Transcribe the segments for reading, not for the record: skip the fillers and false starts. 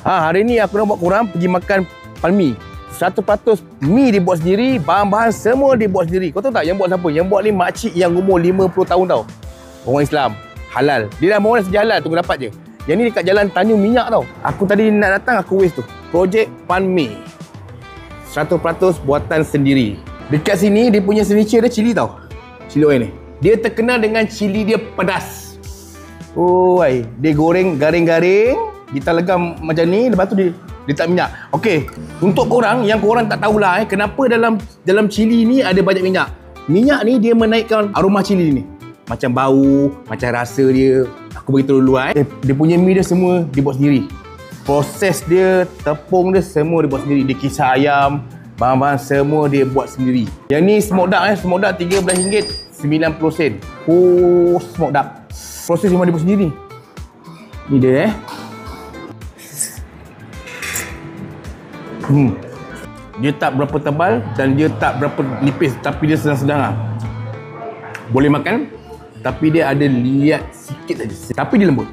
Hari ni aku nak buat korang pergi makan palmi. 100% mi dia buat sendiri, bahan-bahan semua dia buat sendiri. Kau tahu tak yang buat siapa? Yang buat ni makcik yang umur 50 tahun tau. Orang Islam, halal. Dia dah mau sejak halal, tunggu dapat je. Yang ni dekat jalan Tanjung Minyak tau. Aku tadi nak datang, aku waste tu. Projek Pan Mi. 100% buatan sendiri. Dekat sini dia punya signature dia cili tau. Cili oil ni. Dia terkenal dengan cili dia pedas. Oi, dia goreng garing-garing, kita legam macam ni, lepas tu dia letak minyak. Okey, untuk korang yang korang tak tahulah kenapa dalam cili ni ada banyak minyak. Minyak ni dia menaikkan aroma cili ni. Macam bau, macam rasa dia. Aku beritahu dulu dia punya mi dia semua dia buat sendiri. Proses dia, tepung dia semua dia buat sendiri. Dia kisar ayam, bahan-bahan semua dia buat sendiri. Yang ni smoke duck smoke duck RM13 90 sen. Oh, smoke duck. Proses memang dia buat sendiri. Ni dia Dia tak berapa tebal dan dia tak berapa nipis, tapi dia sedang-sedang lah. Boleh makan, tapi dia ada liat sikit saja. Tapi dia lembut.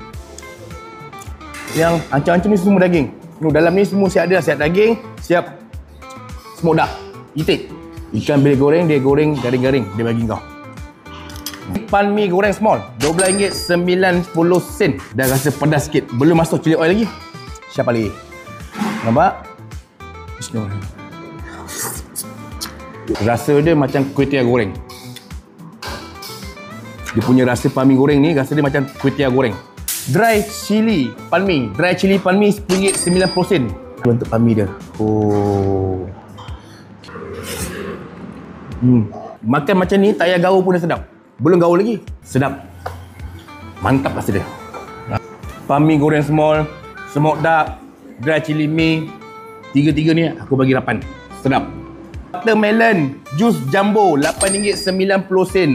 Yang ancam-ancam ni semua daging. Dalam ni semua siap daging, siap smoke duck, itik. Ikan bilik goreng, dia goreng garing-garing, dia bagi kau. Pan mi goreng small, RM12 90 sen. Dah rasa pedas sikit, belum masuk cili oil lagi. Siapa lagi? Nampak? Rasa dia macam kuih tiaw goreng. Dia punya rasa pan mi goreng ni, rasa dia macam kuih tiaw goreng. Dry chili pan mi, dry chili pan mi RM10 90 sen. Bentuk pan mi dia. Oh. Makan macam ni tak payah gaul pun dah sedap. Belum gaul lagi, sedap. Mantap rasa dia. Pan mi goreng small, smoke duck, dry chili mi, tiga-tiga ni aku bagi 8. Sedap. Watermelon juice jumbo RM8 90 sen.